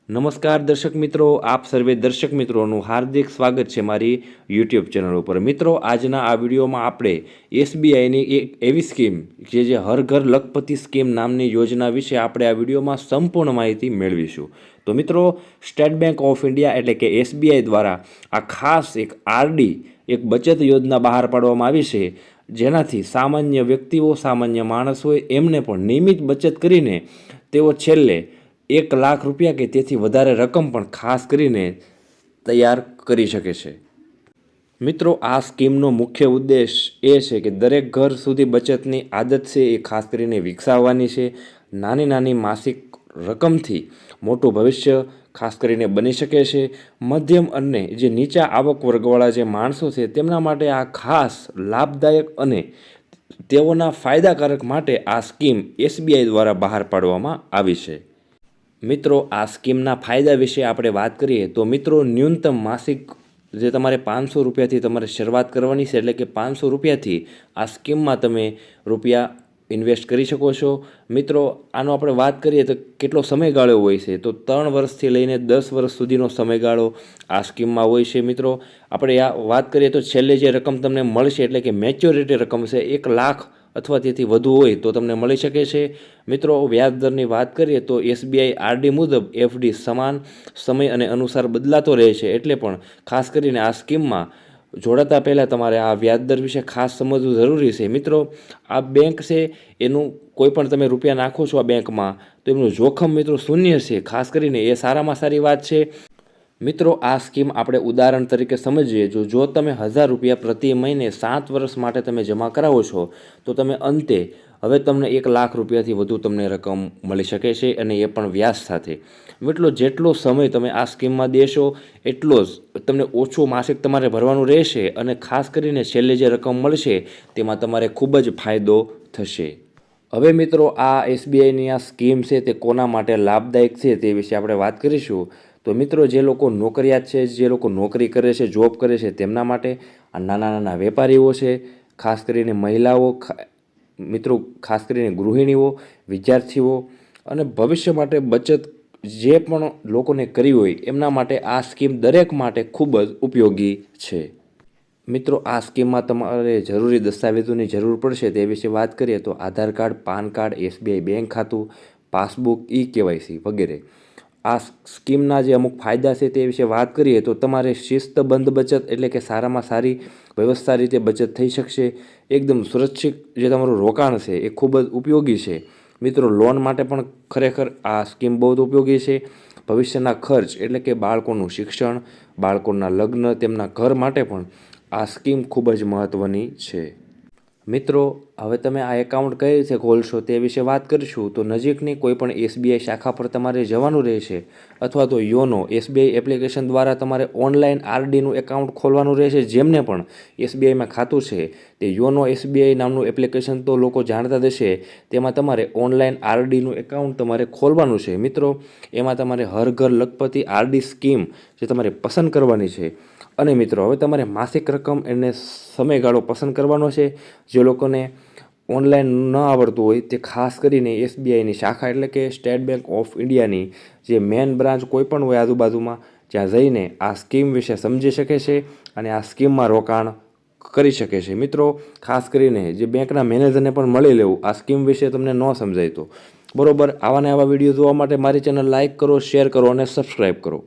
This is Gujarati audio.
નમસ્કાર દર્શક મિત્રો, આપ સર્વે દર્શક મિત્રોનું હાર્દિક સ્વાગત છે મારી યુટ્યુબ ચેનલ ઉપર। મિત્રો, આજના આ વિડીયોમાં આપણે એસબીઆઈની એક એવી સ્કીમ જે હર ઘર લખપતિ સ્કીમ નામની યોજના વિશે આપણે આ વિડીયોમાં સંપૂર્ણ માહિતી મેળવીશું। તો મિત્રો, સ્ટેટ બેંક ઓફ ઇન્ડિયા એટલે કે એસબીઆઈ દ્વારા આ ખાસ એક આરડી એક બચત યોજના બહાર પાડવામાં આવી છે, જેનાથી સામાન્ય વ્યક્તિઓ, સામાન્ય માણસ હોય એમને પણ નિયમિત બચત કરીને તેઓ છેલ્લે 1 લાખ રૂપિયા કે તેથી વધારે રકમ પણ ખાસ કરીને તૈયાર કરી શકે છે। મિત્રો, આ સ્કીમનો મુખ્ય ઉદ્દેશ એ છે કે દરેક ઘર સુધી બચતની આદત છે એ ખાસ કરીને વિકસાવવાની છે। નાની નાની માસિક રકમથી મોટું ભવિષ્ય ખાસ કરીને બની શકે છે। મધ્યમ અને જે નીચા આવક વર્ગવાળા જે માણસો છે તેમના માટે આ ખાસ લાભદાયક અને તેઓના ફાયદાકારક માટે આ સ્કીમ એસબીઆઈ દ્વારા બહાર પાડવામાં આવી છે। મિત્રો, આ સ્કીમના ફાયદા વિશે આપણે વાત કરીએ તો મિત્રો, ન્યૂનતમ માસિક જે તમારે 500 રૂપિયાથી તમારે શરૂઆત કરવાની છે, એટલે કે 500 રૂપિયાથી આ સ્કીમમાં તમે રૂપિયા ઇન્વેસ્ટ કરી શકો છો। મિત્રો, આનો આપણે વાત કરીએ તો કેટલો સમયગાળો હોય છે, તો 3 વર્ષથી લઈને 10 વર્ષ સુધીનો સમયગાળો આ સ્કીમમાં હોય છે। મિત્રો, આપણે આ વાત કરીએ તો છેલ્લે જે રકમ તમને મળશે એટલે કે મેચ્યોરિટી રકમ છે 1 લાખ અથવા તેથી વધુ હોય તો તમને મળી શકે છે। મિત્રો, વ્યાજદરની વાત કરીએ તો એસબીઆઈ આરડી મુજબ એફડી સમાન સમય અને અનુસાર બદલાતો રહે છે, એટલે પણ ખાસ કરીને આ સ્કીમમાં જોડાતા પહેલાં તમારે આ વ્યાજદર વિશે ખાસ સમજવું જરૂરી છે। મિત્રો, આ બેંક છે એનું કોઈ પણ તમે રૂપિયા નાખો છો આ બેંકમાં તો એમનું જોખમ મિત્રો શૂન્ય છે, ખાસ કરીને એ સારામાં સારી વાત છે। મિત્રો, આ સ્કીમ આપણે ઉદાહરણ તરીકે સમજીએ જો તમે 1000 રૂપિયા પ્રતિ મહિને 7 વર્ષ માટે તમે જમા કરાવો છો તો તમે અંતે હવે તમને 1 લાખ રૂપિયાથી વધુ તમને રકમ મળી શકે છે, અને એ પણ વ્યાજ સાથે। મિત્રો, જેટલો સમય તમે આ સ્કીમમાં દેશો એટલો જ તમને ઓછું માસિક તમારે ભરવાનું રહેશે, અને ખાસ કરીને છેલ્લે જે રકમ મળશે તેમાં તમારે ખૂબ જ ફાયદો થશે। હવે મિત્રો, આ એસબીઆઈની આ સ્કીમ છે તે કોના માટે લાભદાયક છે તે વિશે આપણે વાત કરીશું। તો મિત્રો, જે લોકો નોકરિયાત છે, જે લોકો નોકરી કરે છે, જોબ કરે છે તેમના માટે, આ નાના નાના વેપારીઓ છે, ખાસ કરીને મહિલાઓ, મિત્રો ખાસ કરીને ગૃહિણીઓ, વિદ્યાર્થીઓ અને ભવિષ્ય માટે બચત જે પણ લોકોને કરવી હોય એમના માટે આ સ્કીમ દરેક માટે ખૂબ જ ઉપયોગી છે। મિત્રો, આ સ્કીમમાં તમારે જરૂરી દસ્તાવેજોની જરૂર પડશે તે વિશે વાત કરીએ તો Aadhaar card, PAN card, SBI bank ખાતું, પાસબુક, કેવાયસી વગેરે। આ સ્કીમના જે અમુક ફાયદા છે તે વિશે વાત કરીએ તો તમારે શિસ્તબદ્ધ બચત એટલે કે સારામાં સારી વ્યવસ્થા રીતે બચત થઈ શકશે। એકદમ સુરક્ષિત જે તમારું રોકાણ છે એ ખૂબ જ ઉપયોગી છે। મિત્રો, લોન માટે પણ ખરેખર આ સ્કીમ બહુ જ ઉપયોગી છે। ભવિષ્યના ખર્ચ એટલે કે બાળકોનું શિક્ષણ, બાળકોના લગ્ન, તેમના ઘર માટે પણ આ સ્કીમ ખૂબ જ મહત્ત્વની છે। મિત્રો, હવે તમે આ એકાઉન્ટ કઈ રીતે ખોલશો તે વિશે વાત કરીશું। તો નજીકની કોઈપણ એસબીઆઈ શાખા પર તમારે જવાનું રહેશે, અથવા તો યોનો એસબીઆઈ એપ્લિકેશન દ્વારા તમારે ઓનલાઈન આરડીનું એકાઉન્ટ ખોલવાનું રહેશે। જેમને પણ એસબીઆઈમાં ખાતું છે તે યોનો એસબીઆઈ નામનું એપ્લિકેશન તો લોકો જાણતા જ હશે, તેમાં તમારે ઓનલાઈન આરડીનું એકાઉન્ટ તમારે ખોલવાનું છે। મિત્રો, એમાં તમારે હર ઘર લખપતિ આરડી સ્કીમ જે તમારે પસંદ કરવાની છે, અને મિત્રો હવે તમારે માસિક રકમ એને સમયગાળો પસંદ કરવાનો છે। જે લોકોને ઓનલાઈન ન આવડતું હોય તે ખાસ કરીને એસબીઆઈની શાખા એટલે કે સ્ટેટ બેંક ઓફ ઇન્ડિયાની જે મેન બ્રાન્ચ કોઈ પણ હોય આજુબાજુમાં, ત્યાં જઈને આ સ્કીમ વિશે સમજી શકે છે અને આ સ્કીમમાં રોકાણ કરી શકે છે। મિત્રો, ખાસ કરીને જે બેંકના મેનેજરને પણ મળી લેવું આ સ્કીમ વિશે તમને ન સમજાય તો બરાબર। આવા ને આવા વિડીયો જોવા માટે મારી ચેનલ લાઇક કરો, શેર કરો અને સબસ્ક્રાઈબ કરો।